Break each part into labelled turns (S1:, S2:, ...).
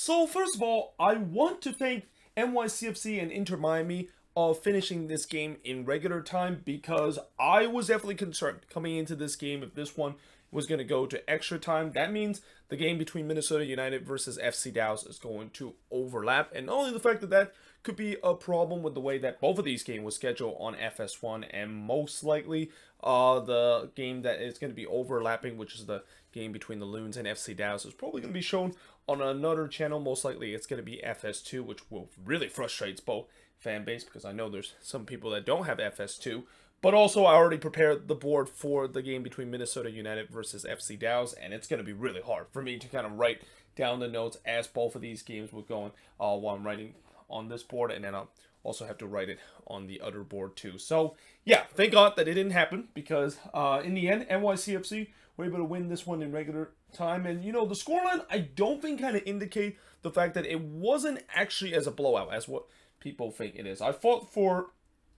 S1: So first of all, I want to thank NYCFC and Inter Miami of finishing this game in regular time because I was definitely concerned coming into this game if this one was going to go to extra time. That means the game between Minnesota United versus FC Dallas is going to overlap, and not only the fact that that could be a problem with the way that both of these games was scheduled on FS1, and most likely the game that is going to be overlapping, which is the game between the Loons and FC Dallas, is probably going to be shown on another channel. Most likely it's going to be FS2, which will really frustrate both fan base because I know there's some people that don't have FS2. But also, I already prepared the board for the game between Minnesota United versus FC Dallas, and it's going to be really hard for me to kind of write down the notes as both of these games were going while I'm writing on this board, and then I'll also have to write it on the other board too. So, yeah, thank God that it didn't happen because in the end, NYCFC were able to win this one in regular time. And, you know, the scoreline, I don't think kind of indicate the fact that it wasn't actually as a blowout as what people think it is. I fought for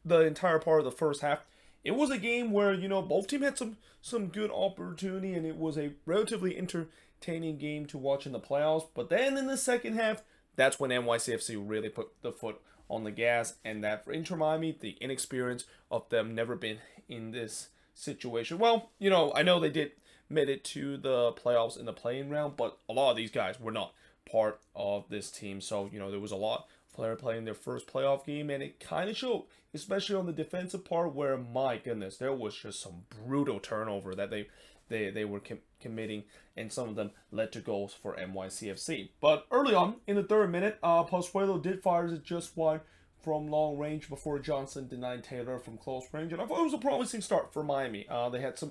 S1: the entire part of the first half. It was a game where, you know, both teams had some good opportunity, and it was a relatively entertaining game to watch in the playoffs. But then in the second half, that's when NYCFC really put the foot on the gas, and that for Inter Miami, the inexperience of them never been in this situation. Well, you know, I know they did made it to the playoffs in the playing round, but a lot of these guys were not part of this team. So, you know, there was a lot of players playing their first playoff game, and it kind of showed, especially on the defensive part, where, my goodness, there was just some brutal turnover that they were committing, and some of them led to goals for NYCFC. But early on, in the third minute, Pozuelo did fire it just wide from long range before Johnson denied Taylor from close range, and I thought it was a promising start for Miami. They had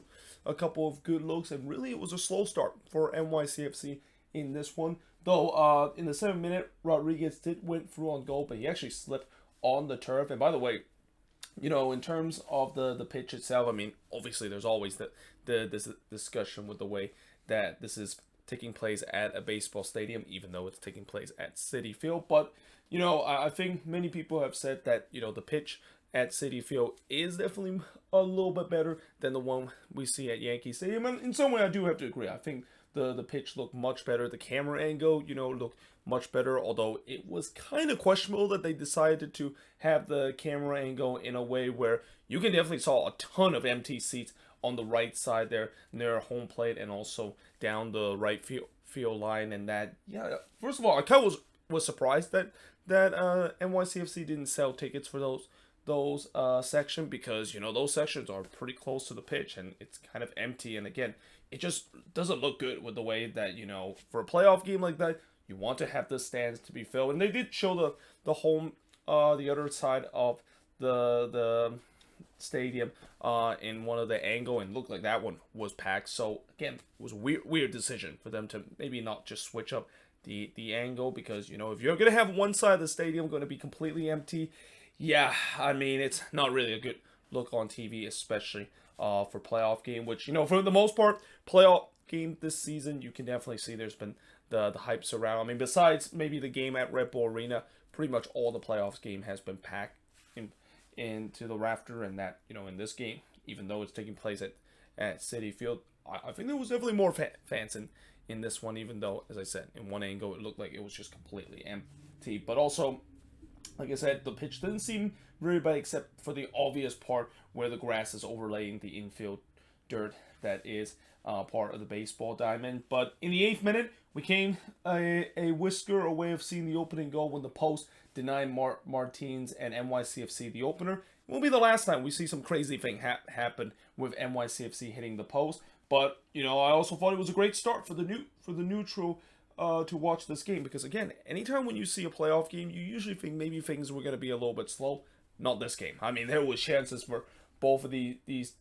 S1: a couple of good looks, and really it was a slow start for NYCFC in this one. Though in the 7th minute, Rodriguez did went through on goal, but he actually slipped on the turf. And by the way, you know, in terms of the pitch itself, I mean, obviously there's always this discussion with the way that this is taking place at a baseball stadium, even though it's taking place at Citi Field. But, you know, I think many people have said that, you know, the pitch at Citi Field is definitely a little bit better than the one we see at Yankee Stadium. And in some way, I do have to agree. I think the pitch looked much better. The camera angle, you know, looked much better, although it was kind of questionable that they decided to have the camera angle in a way where you can definitely saw a ton of empty seats on the right side there near home plate, and also down the right field line. And that, yeah, first of all, I kind of was surprised that NYCFC didn't sell tickets for those section, because, you know, those sections are pretty close to the pitch and it's kind of empty. And again, it just doesn't look good with the way that, you know, for a playoff game like that, you want to have the stands to be filled. And they did show the home the other side of the stadium in one of the angle, and looked like that one was packed. So again, it was a weird decision for them to maybe not just switch up the angle, because, you know, if you're gonna have one side of the stadium going to be completely empty, yeah, I mean, it's not really a good look on TV, especially for playoff game, which, you know, for the most part, playoff game this season, you can definitely see there's been the hypes around. I mean, besides maybe the game at Red Bull Arena, pretty much all the playoffs game has been packed into the rafter. And that, you know, in this game, even though it's taking place at Citi Field, I think there was definitely more fans in this one, even though, as I said, in one angle, it looked like it was just completely empty. But also, like I said, the pitch didn't seem very bad, except for the obvious part where the grass is overlaying the infield dirt that is part of the baseball diamond. But in the 8th minute, we came a whisker away of seeing the opening goal when the post denied Martins and NYCFC the opener. It won't be the last time we see some crazy thing happen with NYCFC hitting the post. But, you know, I also thought it was a great start for the neutral to watch this game, because, again, anytime when you see a playoff game, you usually think maybe things were going to be a little bit slow. Not this game. I mean, there was chances for both of these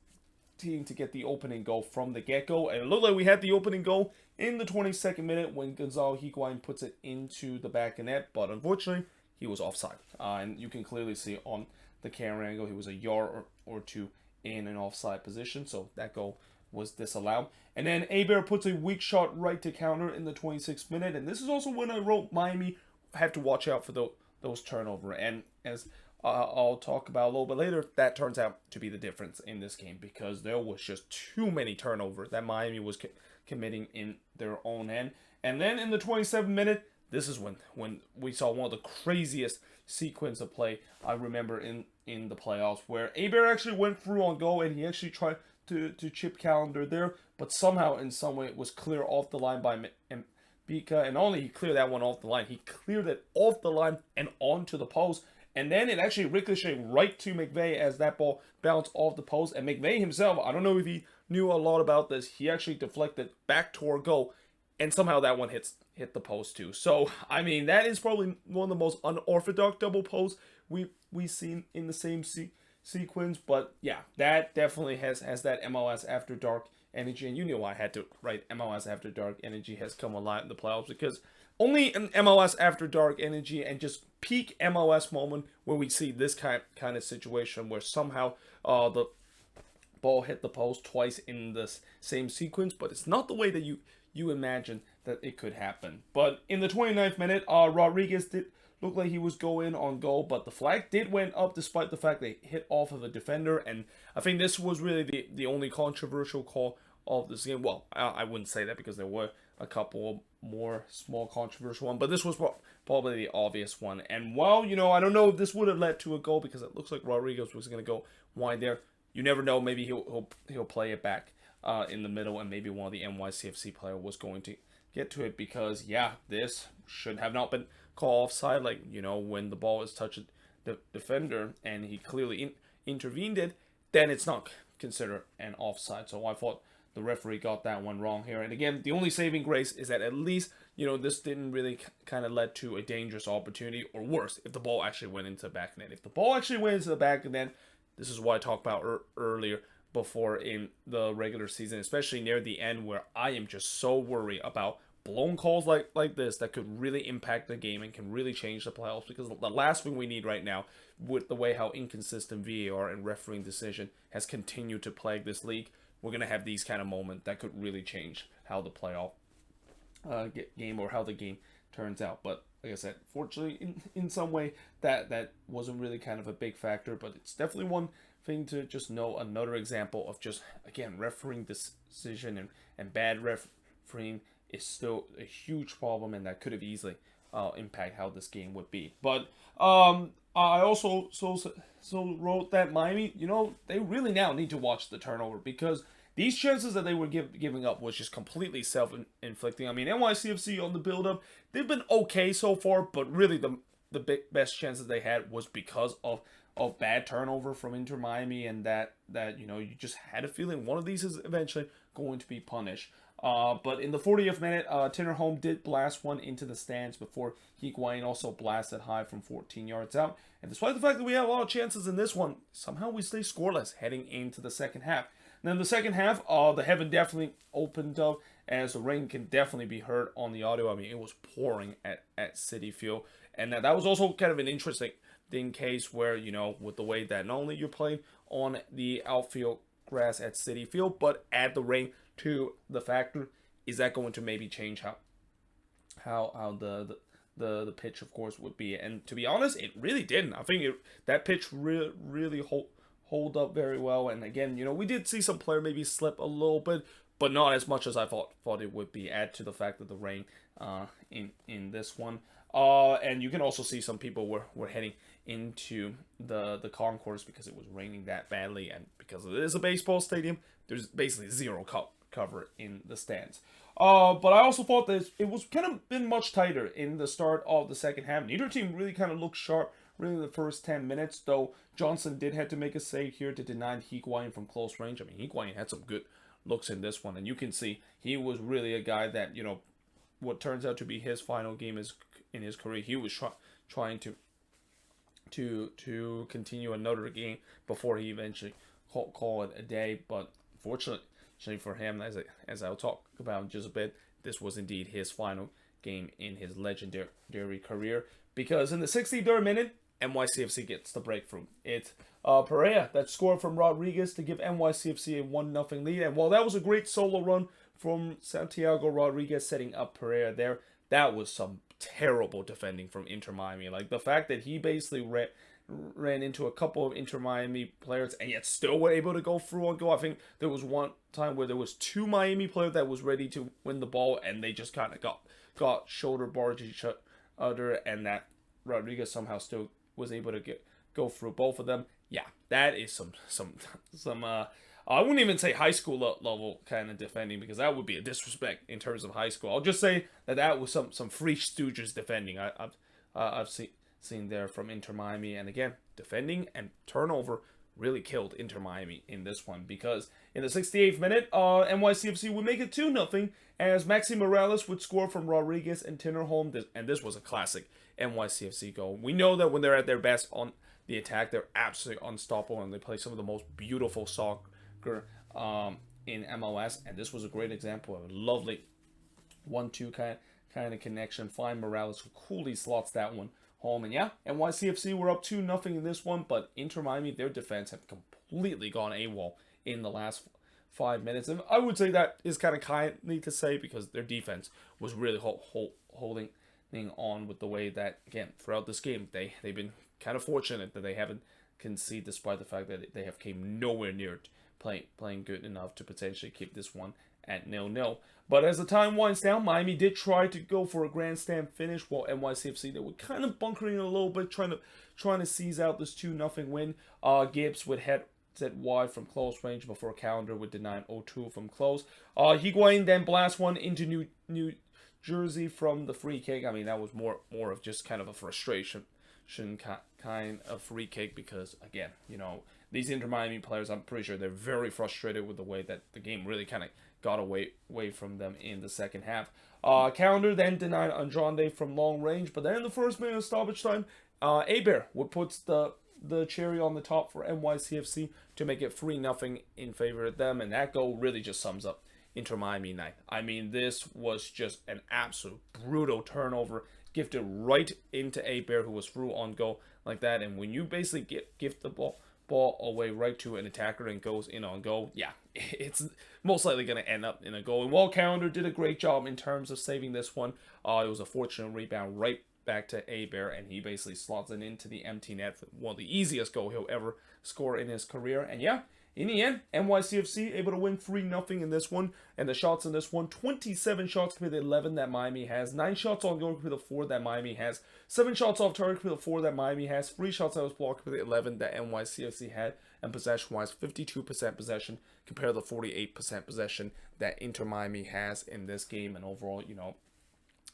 S1: teams to get the opening goal from the get-go, and it looked like we had the opening goal in the 22nd minute when Gonzalo Higuain puts it into the back of net, but unfortunately, he was offside. And you can clearly see on the camera angle, he was a yard or two in an offside position, so that goal was disallowed. And then Aber puts a weak shot right to counter in the 26th minute, and this is also when I wrote Miami have to watch out for those turnover. And as I'll talk about a little bit later, that turns out to be the difference in this game, because there was just too many turnovers that Miami was committing in their own end. And then in the 27th minute, this is when we saw one of the craziest sequence of play I remember in the playoffs, where Aber actually went through on goal and he actually tried to chip Calendar there, but somehow in some way it was clear off the line by Bika, and not only he cleared that one off the line, he cleared it off the line and onto the post, and then it actually ricocheted right to McVeigh as that ball bounced off the post, and McVeigh himself, I don't know if he knew a lot about this, he actually deflected back toward goal, and somehow that one hit the post too. So, I mean, that is probably one of the most unorthodox double posts we've seen in the same sequence, but yeah, that definitely has that MLS After Dark energy, and you knew I had to write MLS After Dark energy has come a lot in the playoffs, because only an MLS After Dark energy and just peak MLS moment where we see this kind of situation where somehow the ball hit the post twice in this same sequence, but it's not the way that you imagine that it could happen. But in the 29th minute, Rodriguez did look like he was going on goal, but the flag did went up despite the fact they hit off of a defender, and I think this was really the only controversial call of this game. Well, I wouldn't say that, because there were a couple more small controversial ones, but this was probably the obvious one. And while, I don't know if this would have led to a goal, because it looks like Rodriguez was going to go wide there. You never know, maybe he'll play it back in the middle, and maybe one of the NYCFC player was going to get to it, because yeah, this should have not been called offside. Like, when the ball is touching the defender and he clearly intervened it, then it's not considered an offside. So I thought the referee got that one wrong here. And again, the only saving grace is that at least, this didn't really kind of lead to a dangerous opportunity, or worse, if the ball actually went into the back net. If the ball actually went into the back net, this is what I talked about earlier before in the regular season, especially near the end, where I am just so worried about blown calls like this that could really impact the game and can really change the playoffs, because the last thing we need right now, with the way how inconsistent VAR and refereeing decision has continued to plague this league, we're going to have these kind of moments that could really change how the playoff game, or how the game turns out. But like I said, fortunately, in some way, that wasn't really kind of a big factor, but it's definitely one thing to just know, another example of just, again, refereeing decision and bad refereing is still a huge problem, and that could have easily impact how this game would be. But I also wrote that Miami, they really now need to watch the turnover, because these chances that they were giving up was just completely self-inflicting. I mean, NYCFC on the build-up, they've been okay so far, but really the best chances they had was because of bad turnover from Inter Miami, and that you just had a feeling one of these is eventually going to be punished. But in the 40th minute, Tinnerholm did blast one into the stands before Higuain also blasted high from 14 yards out. And despite the fact that we had a lot of chances in this one, somehow we stay scoreless heading into the second half. And then the second half, the heaven definitely opened up, as the rain can definitely be heard on the audio. I mean, it was pouring at Citi Field. And that was also kind of an interesting case where, with the way that not only you're playing on the outfield grass at Citi Field, but add the rain to the factor, is that going to maybe change how the pitch, of course, would be? And to be honest, it really didn't. I think that pitch really hold up very well. And again, we did see some player maybe slip a little bit, but not as much as I thought it would be. Add to the fact that the rain in this one, and you can also see some people were heading into the concourse because it was raining that badly, and because it is a baseball stadium, there's basically zero cover in the stands. But I also thought that it was kind of been much tighter in the start of the second half. Neither team really kind of looked sharp really in the first 10 minutes, though Johnson did have to make a save here to deny Higuain from close range. I mean, Higuain had some good looks in this one, and you can see he was really a guy that, what turns out to be his final game is in his career. He was trying to continue another game before he eventually call it a day. But fortunately for him, as I'll talk about in just a bit, this was indeed his final game in his legendary career, because in the 63rd minute, NYCFC gets the breakthrough. It's Pereira that scored from Rodriguez to give NYCFC a 1-0 lead. And while that was a great solo run from Santiago Rodriguez setting up Pereira there, that was some terrible defending from Inter Miami. Like, the fact that he basically ran into a couple of Inter Miami players and yet still were able to go through on goal. I think there was one time where there was two Miami players that was ready to win the ball, and they just kind of got shoulder barged each other, and that Rodriguez somehow still was able to go through both of them. Yeah, that is some I wouldn't even say high school level kind of defending, because that would be a disrespect in terms of high school. I'll just say that was some Three Stooges defending I've seen there from Inter Miami. And again, defending and turnover really killed Inter Miami in this one, because in the 68th minute, NYCFC would make it 2-0 as Maxi Morales would score from Rodriguez and Tinnerholm, and this was a classic NYCFC goal. We know that when they're at their best on the attack, they're absolutely unstoppable, and they play some of the most beautiful soccer in MLS, and this was a great example of a lovely 1-2 kind of connection. Fine Morales who coolly slots that one home. And yeah, NYCFC were up 2-0 in this one, but Inter Miami, their defense had completely gone AWOL in the last 5 minutes. And I would say that is kind of kindly to say, because their defense was really holding on with the way that, again, throughout this game, they've been kind of fortunate that they haven't conceded, despite the fact that they have came nowhere near playing good enough to potentially keep this one at 0-0. But as the time winds down, Miami did try to go for a grandstand finish, while NYCFC, they were kind of bunkering a little bit, trying to seize out this 2-0 win. Gibbs would head set wide from close range before Calendar would deny 0-2 from close. Higuain then blast one into New Jersey from the free kick. I mean, that was more of just kind of a frustration kind of free kick, because again, these Inter Miami players, I'm pretty sure they're very frustrated with the way that the game really kind of got away from them in the second half. Calendar then denied Andrade from long range, but then in the first minute of stoppage time, Aber would put the cherry on the top for NYCFC to make it 3-0 in favor of them, and that goal really just sums up Inter Miami night. I mean, this was just an absolute brutal turnover, gifted right into Aber, who was through on goal like that. And when you basically gift the ball away right to an attacker and goes in on goal, yeah, it's most likely going to end up in a goal. And while Calendar did a great job in terms of saving this one, it was a fortunate rebound right back to Aber, and he basically slots it into the empty net for one of the easiest goal he'll ever score in his career. And yeah, in the end, NYCFC able to win 3-0 in this one. And the shots in this one, 27 shots compared to 11 that Miami has, 9 shots on goal compared to 4 that Miami has, 7 shots off target compared to 4 that Miami has, 3 shots that was blocked compared to 11 that NYCFC had, and possession-wise, 52% possession compared to the 48% possession that Inter Miami has in this game. And overall,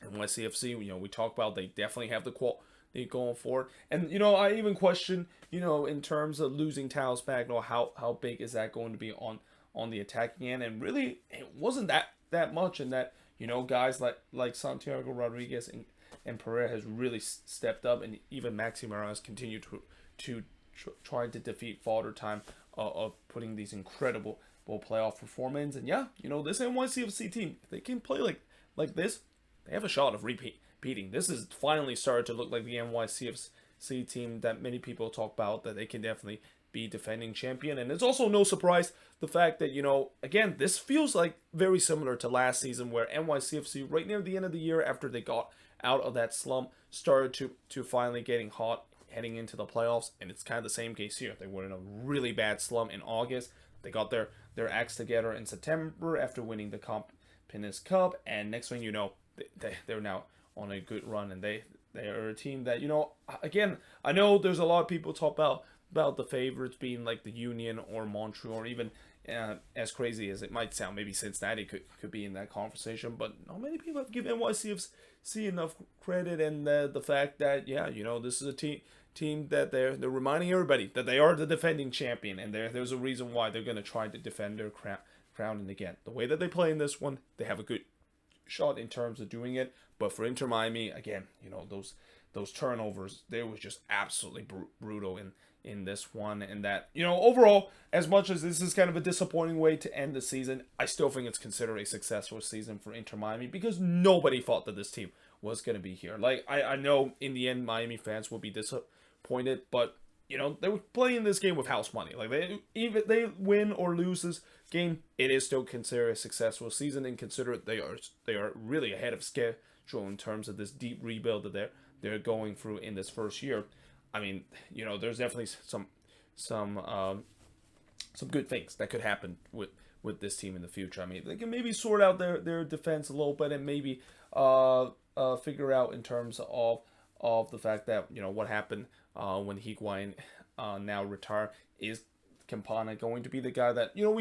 S1: NYCFC, we talk about, they definitely have the quality going forward. And I even question, in terms of losing Talos Magno, how big is that going to be on the attacking end? And really, it wasn't that much. And that guys like Santiago Rodriguez and Pereira has really stepped up, and even Maxi Morales continued to try to defeat Father Time of putting these incredible playoff performances. And yeah, this NYCFC team, if they can play like this, they have a shot of repeating. This has finally started to look like the NYCFC team that many people talk about, that they can definitely be defending champion. And it's also no surprise the fact that, again, this feels like very similar to last season, where NYCFC, right near the end of the year, after they got out of that slump, started to finally getting hot heading into the playoffs. And it's kind of the same case here. They were in a really bad slump in August. They got their acts together in September after winning the Confidence Cup, and next thing you know, they're now on a good run, and they are a team that, again, I know there's a lot of people talk about the favorites being like the Union or Montreal, or even as crazy as it might sound, maybe Cincinnati could be in that conversation, but not many people have given NYCFC enough credit. And the fact that, this is a team that they're reminding everybody that they are the defending champion, and there's a reason why they're going to try to defend their crown. And again, the way that they play in this one, they have a good shot in terms of doing it. But for Inter Miami, again, those turnovers, they was just absolutely brutal in this one. And that, overall, as much as this is kind of a disappointing way to end the season, I still think it's considered a successful season for Inter Miami, because nobody thought that this team was going to be here. Like, I know in the end Miami fans will be disappointed, but they were playing this game with house money. Like, even they win or lose this game, it is still considered a successful season, and consider they are really ahead of schedule in terms of this deep rebuild that they're going through in this first year. I mean, there's definitely some good things that could happen with this team in the future. I mean, they can maybe sort out their defense a little bit, and maybe figure out in terms of the fact that, you know, what happened when Higuain now retire. Is Campana going to be the guy that, you know,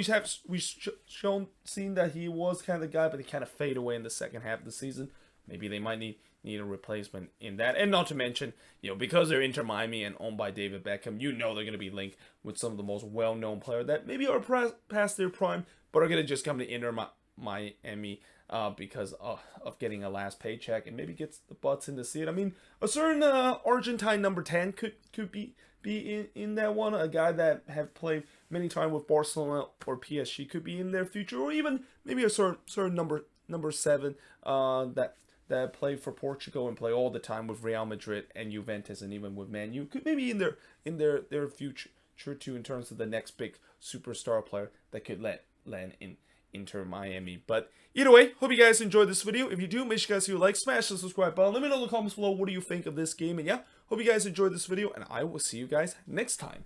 S1: seen that he was kind of the guy, but he kind of fade away in the second half of the season. Maybe they might need a replacement in that. And not to mention, you know, because they're Inter Miami and owned by David Beckham, you know they're going to be linked with some of the most well-known players that maybe are past their prime, but are going to just come to Inter Miami because of getting a last paycheck and maybe gets the butts in the seat. I mean, a certain Argentine number 10 could be in that one. A guy that have played many times with Barcelona or PSG could be in their future, or even maybe a certain number 7 that played for Portugal and play all the time with Real Madrid and Juventus and even with Man U, could maybe in their future too, in terms of the next big superstar player that could land in Inter Miami. But either way, hope you guys enjoyed this video. If you do, make sure you guys hit like, smash the subscribe button. Let me know in the comments below what do you think of this game. And yeah, hope you guys enjoyed this video, and I will see you guys next time.